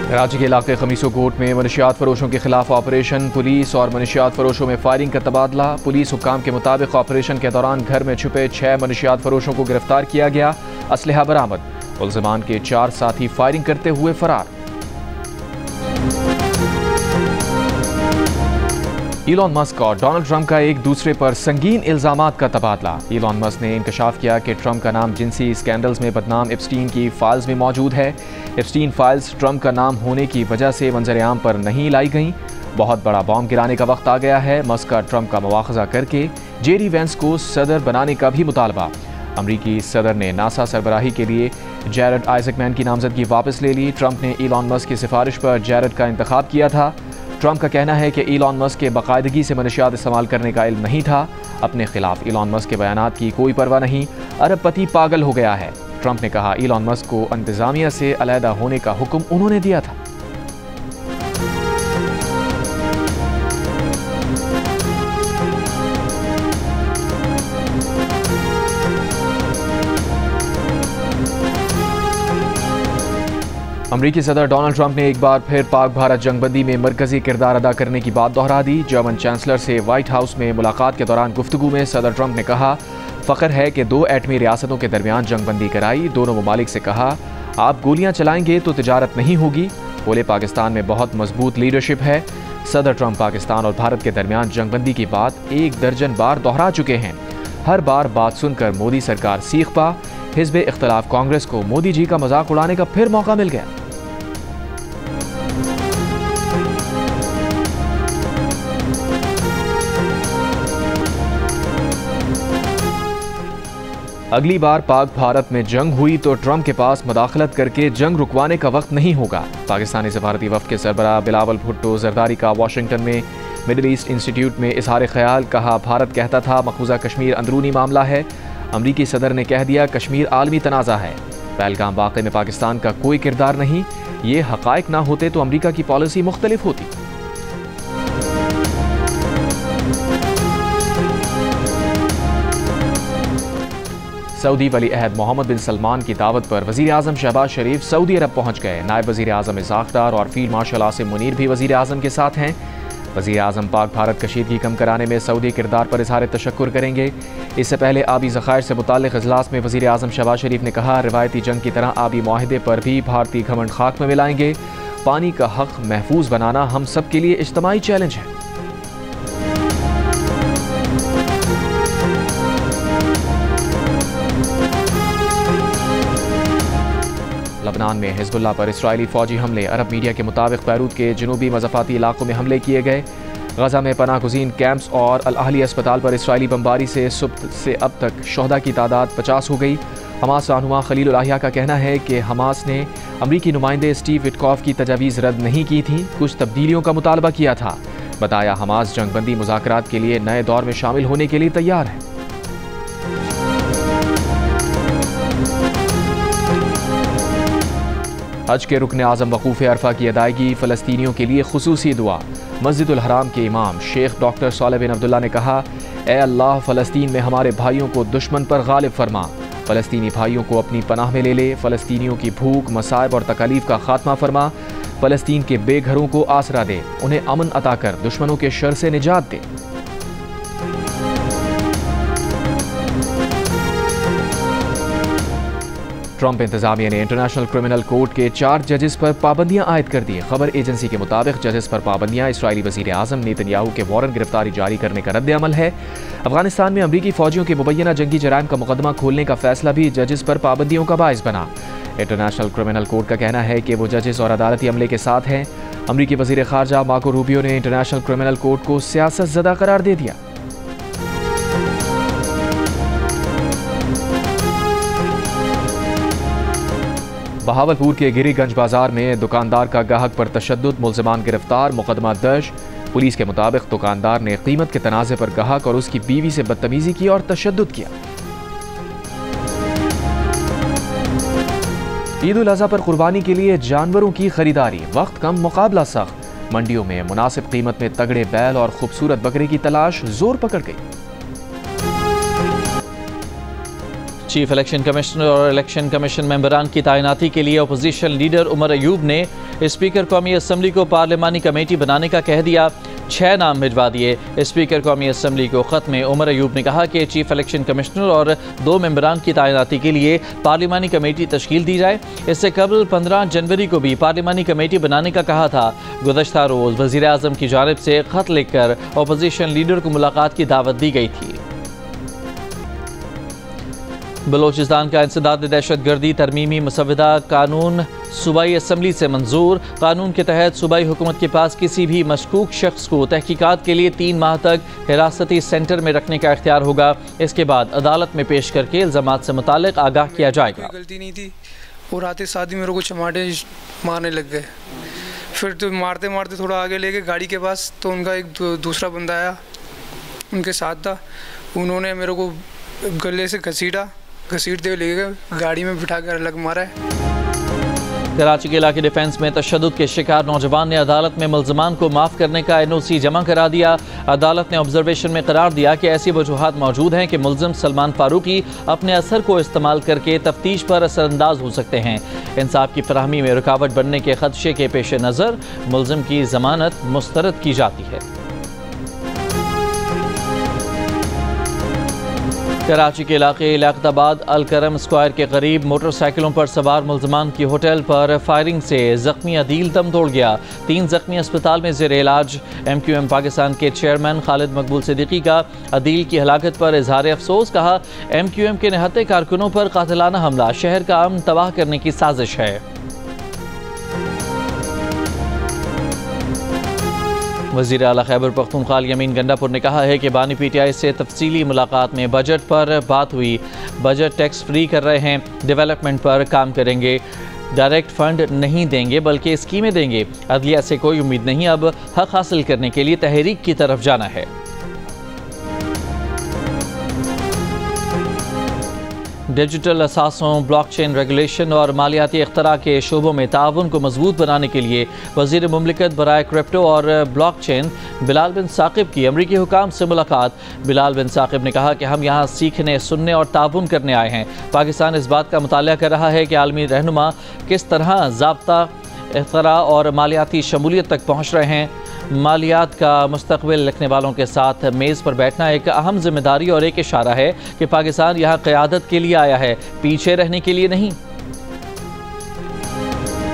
कराची के इलाके खमीसो कोट में मनशियात फरोशों के खिलाफ ऑपरेशन, पुलिस और मनशियात फरोशों में फायरिंग का तबादला। पुलिस हुक्काम के मुताबिक ऑपरेशन के दौरान घर में छुपे 6 मनशियात फरोशों को गिरफ्तार किया गया। असलहा बरामद। मुल्ज़िमान के 4 साथी फायरिंग करते हुए फरार। इलॉन मस्क और डोनाल्ड ट्रंप का एक दूसरे पर संगीन इल्जामात का तबादला। इलॉन मस्क ने इंकशाफ किया कि ट्रंप का नाम जिनसी स्कैंडल्स में बदनाम एप्स्टीन की फाइल्स में मौजूद है। एप्स्टीन फाइल्स ट्रंप का नाम होने की वजह से मंजर-ए-आम पर नहीं लाई गईं। बहुत बड़ा बॉम्ब गिराने का वक्त आ गया है। मस्क का ट्रंप का मुआखजा करके जेडी वेंस को सदर बनाने का भी मुतालबा। अमरीकी सदर ने नासा सरबराही के लिए जैरेड आइजकमैन की नामजदगी वापस ले ली। ट्रंप ने इलॉन मस्क की सिफारिश पर जैरेड का इंतखाब किया था। ट्रंप का कहना है कि इलॉन मस्क के बाकायदगी से मनशियात इस्तेमाल करने का इल्म नहीं था। अपने खिलाफ इलॉन मस्क के बयानात की कोई परवाह नहीं। अरबपति पागल हो गया है। ट्रंप ने कहा इलॉन मस्क को इंतजामिया से अलहदा होने का हुक्म उन्होंने दिया था। अमरीकी सदर डोनाल्ड ट्रंप ने एक बार फिर पाक भारत जंगबंदी में मरकजी किरदार अदा करने की बात दोहरा दी। जर्मन चांसलर से व्हाइट हाउस में मुलाकात के दौरान गुफ्तगू में सदर ट्रंप ने कहा फ़ख्र है कि 2 एटमी रियासतों के दरमियान जंगबंदी कराई। दोनों ममालिक से कहा आप गोलियां चलाएंगे तो तिजारत नहीं होगी। बोले पाकिस्तान में बहुत मजबूत लीडरशिप है। सदर ट्रंप पाकिस्तान और भारत के दरमियान जंगबंदी की बात 1 दर्जन बार दोहरा चुके हैं। हर बार बात सुनकर मोदी सरकार सीख पा। हिज़्ब इख्तिलाफ कांग्रेस को मोदी जी का मजाक उड़ाने का फिर मौका मिल गया। अगली बार पाक भारत में जंग हुई तो ट्रंप के पास मुदाखलत करके जंग रुकवाने का वक्त नहीं होगा। पाकिस्तानी सफारती वफ्द के सरबराह बिलावल भुट्टो जरदारी का वाशिंगटन में मिडिल ईस्ट इंस्टीट्यूट में इजहार ख्याल। कहा भारत कहता था मकबूजा कश्मीर अंदरूनी मामला है। अमरीकी सदर ने कह दिया कश्मीर आलमी तनाज़ा है। पहलगाम वाक़े में पाकिस्तान का कोई किरदार नहीं। ये हक़ाइक़ ना होते तो अमरीका की पॉलिसी मुख्तलिफ होती। सऊदी वली अहद मोहम्मद बिन सलमान की दावत पर वज़ीर आज़म शहबाज शरीफ सऊदी अरब पहुँच गए। नायब वज़ीर आज़म इसाक़ डार और फील्ड मार्शल आसिम मुनीर भी वज़ीर आज़म के साथ हैं। वज़ीर आज़म पाक भारत कशीदगी कम कराने में सऊदी किरदार पर इज़हार तशक्कुर करेंगे। इससे पहले आबी ज़खायर से मुताल्लिक़ इजलास में वज़ीर आज़म शहबाज शरीफ ने कहा रिवायती जंग की तरह आबी मुआहदे पर भी भारतीय घमंड खाक में मिलाएंगे। पानी का हक़ महफूज बनाना हम सब के लिए इज्तिमाई चैलेंज है। लबनान में हिज़्बुल्लाह पर इसराइली फ़ौजी हमले। अरब मीडिया के मुताबिक बैरूत के जनूबी मज़ाफ़ाती इलाकों में हमले किए गए। गज़ा में पनाह गुज़ीन कैंप्स और अल अहली अस्पताल पर इसराइली बमबारी से सुबह से अब तक शोहदा की तादाद 50 हो गई। हमास रहनुमा खलील अल-अहिया का कहना है कि हमास ने अमरीकी नुमाइंदे स्टीव विटकॉफ की तजावीज़ रद्द नहीं की थी, कुछ तब्दीलियों का मुतालबा किया था। बताया हमास जंगबंदी मुज़ाकरात के लिए नए दौर में शामिल होने के लिए तैयार है। हज के रुकन आज़म वकूफ़ अरफा की अदायगी। फ़लस्तीनियों के लिए खुसूसी दुआ। मस्जिदुल हराम के इमाम शेख डॉक्टर सालेह बिन अब्दुल्ला ने कहा ए अल्लाह फ़लस्तीन में हमारे भाइयों को दुश्मन पर गालिब फरमा। फ़लस्तीनी भाइयों को अपनी पनाह में ले ले। फ़लस्तीनियों की भूख, मसाइब और तकालीफ का खात्मा फरमा। फ़लस्तीन के बेघरों को आसरा दे। उन्हें अमन अता कर दुश्मनों के शर से निजात दे। ट्रंप इंतजामिया ने इंटरनेशनल क्रिमिनल कोर्ट के 4 जजेस पर पाबंदियां आयद कर दी। खबर एजेंसी के मुताबिक जजेस पर पाबंदियां इसराइली वज़ीर आज़म नेतन्याहू के वारंट गिरफ्तारी जारी करने का रद्द अमल है। अफगानिस्तान में अमरीकी फौजियों के मुबैना जंगी जराइम का मुकदमा खोलने का फैसला भी जजेस पर पाबंदियों का बाइस बना। इंटरनेशनल क्रिमिनल कोर्ट का कहना है कि वो जजेस और अदालती अमले के साथ हैं। अमरीकी वज़ीर ख़ारजा मार्को रूबियो ने इंटरनेशनल क्रिमिनल कोर्ट को सियासत ज़दा करार दे दिया। बहावलपुर के गिरीगंज बाजार में दुकानदार का गाहक पर तशद्दुद। मुल्ज़िमान गिरफ्तार, मुकदमा दर्ज। पुलिस के मुताबिक दुकानदार ने कीमत के तनाज़े पर गाहक और उसकी बीवी से बदतमीजी की और तशद्दुद किया। ईद उल अज़हा पर कुर्बानी के लिए जानवरों की खरीदारी। वक्त कम, मुकाबला सख्त। मंडियों में मुनासिब कीमत में तगड़े बैल और खूबसूरत बकरे की तलाश जोर पकड़ गई। चीफ इलेक्शन कमिश्नर और इलेक्शन कमीशन मेंबरान की तैनाती के लिए अपोजिशन लीडर उमर अयूब ने स्पीकर कौमी असम्बली को पार्लिमानी कमेटी बनाने का कह दिया। 6 नाम भिजवा दिए। स्पीकर कौमी असम्बली को ख़त में उमर अयूब ने कहा कि चीफ इलेक्शन कमिश्नर और 2 मेंबरान की तैनाती के लिए पार्लिमानी कमेटी तश्कील दी जाए। इससे कबल 15 जनवरी को भी पार्लिमानी कमेटी बनाने का कहा था। गुज़श्ता रोज़ वज़ीर आज़म की जानिब से ख़त लिखकर अपोजिशन लीडर को मुलाकात की दावत दी गई थी। बलोचिस्तान का इंसदाद दहशत गर्दी तरमीमी मुसवदा कानून सूबाई असम्बली से मंजूर। कानून के तहत सूबाई हुकूमत के पास किसी भी मशकूक शख्स को तहकीकात के लिए 3 माह तक हिरासती सेंटर में रखने का इख्तियार होगा। इसके बाद अदालत में पेश करके इल्ज़ामात से मुतालिक आगाह किया जाएगा। कोई गलती नहीं थी और आते साथ ही मेरे को चमाटे मारने लग गए। फिर तो मारते मारते थोड़ा आगे लेके गाड़ी के पास, तो उनका एक दूसरा बंदा आया, उनके साथ था। उन्होंने मेरे को गले से घसीटते हुए ले गए, गाड़ी में बिठा कर अलग मारा है। कराची के इलाके डिफेंस में तशद्दुद के शिकार नौजवान ने अदालत में मुल्ज़मान को माफ़ करने का NOC जमा करा दिया। अदालत ने ऑब्जर्वेशन में करार दिया कि ऐसी वजूहात मौजूद हैं कि मुल्ज़िम सलमान फारूकी अपने असर को इस्तेमाल करके तफ्तीश पर असरअंदाज हो सकते हैं। इंसाफ की फराहमी में रुकावट बनने के खदशे के पेश नज़र मुल्ज़िम की जमानत मुस्तरद की जाती है। कराची के इलाके लियाकताबाद अलकरम स्क्वायर के करीब मोटरसाइकिलों पर सवार मुल्ज़मान की होटल पर फायरिंग से ज़ख्मी अदील दम तोड़ गया। 3 ज़ख्मी अस्पताल में ज़ेर इलाज। MQM पाकिस्तान के चेयरमैन खालिद मकबूल सिद्दीकी का अदील की हलाकत पर इजहार अफसोस। कहा, MQM के निहत्ते कारकुनों पर कातिलाना हमला शहर का अमन तबाह करने की साजिश है। वज़ीर आला खैबर पख्तूनख्वा यमीन गंडापुर ने कहा है कि बानी PTI से तफसीली मुलाकात में बजट पर बात हुई। बजट टैक्स फ्री कर रहे हैं, डेवलपमेंट पर काम करेंगे, डायरेक्ट फंड नहीं देंगे बल्कि स्कीमें देंगे। अदलिया से कोई उम्मीद नहीं, अब हक हासिल करने के लिए तहरीक की तरफ जाना है। डिजिटल असासों, ब्लॉकचेन रेगुलेशन और मालियाती इख्तरा के शोबों में ताउन को मजबूत बनाने के लिए वज़ीर मुमलिकत बराए क्रिप्टो और ब्लॉकचेन बिलाल बिन साकिब की अमरीकी हुकाम से मुलाकात। बिलाल बिन साकिब ने कहा कि हम यहाँ सीखने, सुनने और ताउन करने आए हैं। पाकिस्तान इस बात का मुतालिया कर रहा है कि आलमी रहनुमा किस तरह ज़ाब्ता, इख्तरा और मालियाती शमूलियत तक पहुँच रहे हैं। मालियात का मुस्तकबिल लिखने वालों के साथ मेज़ पर बैठना एक अहम जिम्मेदारी और एक इशारा है कि पाकिस्तान यहाँ क़यादत के लिए आया है, पीछे रहने के लिए नहीं।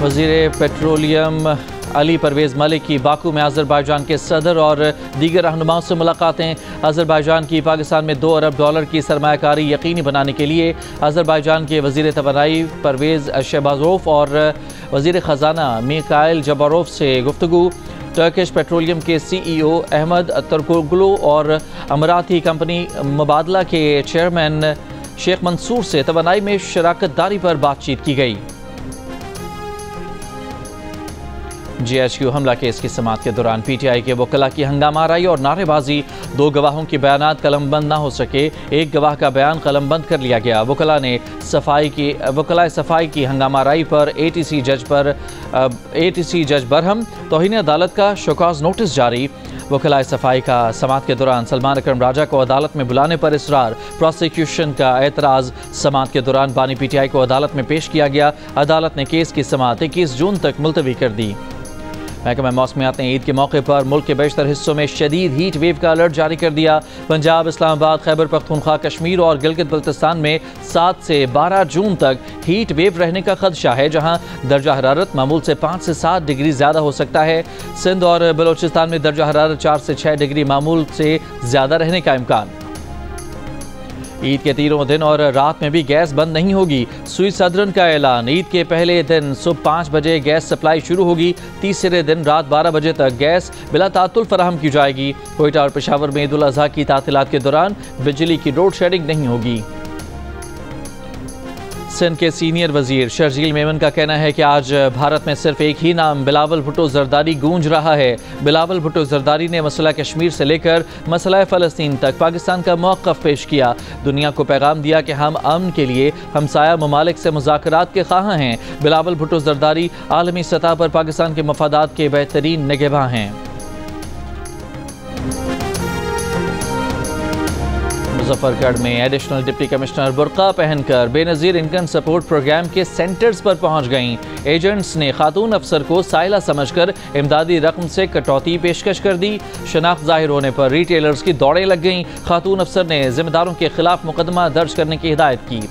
वज़ीर पेट्रोलियम अली परवेज़ मलिक की बाकू में अज़रबैजान के सदर और दीगर रहनुमाओं से मुलाकातें। अज़रबैजान की पाकिस्तान में $2 अरब की सरमायाकारी यकीनी बनाने के लिए अज़रबैजान के वज़ीर तवानाई परवेज़ शहबाज़ोफ और वज़ीर ख़जाना मिकाइल जबारोफ से गुफ्तगू। टर्किश पेट्रोलियम के CEO अहमद तुर्कोग्लू और अमराती कंपनी मुबादला के चेयरमैन शेख मंसूर से तवानाई में शराकत दारी पर बातचीत की गई। GHQ हमला केस की समाअत के दौरान PTI के वकला की हंगामाराई और नारेबाजी। 2 गवाहों के बयानात कलमबंद ना हो सके, एक गवाह का बयान कलमबंद कर लिया गया। वकलाए सफाई की हंगामाराई पर ATC जज बरहम। तौहीन अदालत का शोकॉज नोटिस जारी। वकलाए सफाई का समाअत के दौरान सलमान अकरम राजा को अदालत में बुलाने पर इसरार। प्रोसिक्यूशन का एतराज़। समाअत के दौरान बानी PTI को अदालत में पेश किया गया। अदालत ने केस की समाअत 21 जून तक मुलतवी कर दी। महकमा मौसमियात ने ईद के मौके पर मुल्क के बेशतर हिस्सों में शदीद हीट वेव का अलर्ट जारी कर दिया। पंजाब, इस्लामाबाद, खैबर पख्तूनख्वा, कश्मीर और गिलगित बल्तिस्तान में 7 से 12 जून तक हीट वेव रहने का खदशा है, जहां दर्जा हरारत मामूल से 5 से 7 डिग्री ज़्यादा हो सकता है। सिंध और बलोचिस्तान में दर्जा हरारत 4 से 6 डिग्री मामूल से ज़्यादा रहने का इम्कान। ईद के तीनों दिन और रात में भी गैस बंद नहीं होगी। स्वीट सदरन का ऐलान। ईद के पहले दिन सुबह 5 बजे गैस सप्लाई शुरू होगी। तीसरे दिन रात 12 बजे तक गैस बिला तातुल फराहम की जाएगी। कोयटा और पेशावर में ईद उल अज़हा की तातीलात के दौरान बिजली की लोड शेडिंग नहीं होगी। सिंध के सीनियर वजीर शर्जील मेमन का कहना है कि आज भारत में सिर्फ एक ही नाम बिलावल भुट्टो जरदारी गूंज रहा है। बिलावल भुट्टो जरदारी ने मसला कश्मीर से लेकर मसला फ़लस्तीन तक पाकिस्तान का मौक़िफ़ पेश किया। दुनिया को पैगाम दिया कि हम अमन के लिए हमसाया ममालिक से मुज़ाकरात के ख़्वाह हैं। बिलावल भुट्टो जरदारी आलमी सतह पर पाकिस्तान के मफादात के बेहतरीन निगहबां हैं। मुजफ्फरगढ़ में एडिशनल डिप्टी कमिश्नर बुर्का पहनकर बेनज़ीर इनकम सपोर्ट प्रोग्राम के सेंटर्स पर पहुंच गईं। एजेंट्स ने खातून अफसर को साइला समझकर इमदादी रकम से कटौती पेशकश कर दी। शनाख्त जाहिर होने पर रिटेलर्स की दौड़ें लग गईं। खातून अफसर ने जिम्मेदारों के खिलाफ मुकदमा दर्ज करने की हिदायत की।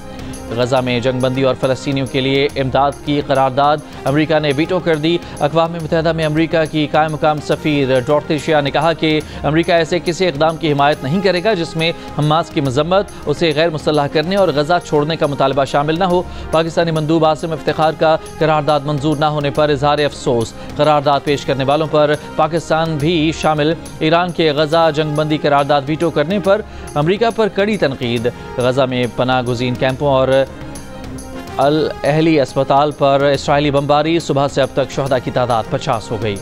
गजा में जंगबंदी और फ़लस्तीनियों के लिए इमदाद की करारदाद अमरीका ने वीटो कर दी। अक़वाम मुत्तहिदा में अमरीका की कायम मुकाम सफ़ीर डॉक्टर शिया ने कहा कि अमरीका ऐसे किसी इक़दाम की हिमायत नहीं करेगा जिसमें हमास की मजम्मत, उसे गैर मुसल्लह करने और गजा छोड़ने का मुतालबा शामिल न हो। पाकिस्तानी मंदूब आसिम इफ्तिखार का करारदाद मंजूर न होने पर इजहार अफसोस। करारदाद पेश करने वालों पर पाकिस्तान भी शामिल। ईरान के गजा जंगबंदी करारदाद वीटो करने पर अमरीका पर कड़ी तनकीद। गजा में पनाह गुज़ीन कैंपों और अल अहली अस्पताल पर इसराइली बमबारी। सुबह से अब तक शुहदा की तादाद 50 हो गई।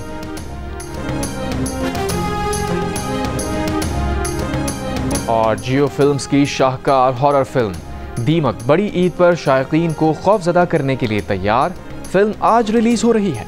और जियो फिल्म्स की शाहकार हॉरर फिल्म दीमक बड़ी ईद पर शायकीन को खौफजदा करने के लिए तैयार। फिल्म आज रिलीज हो रही है।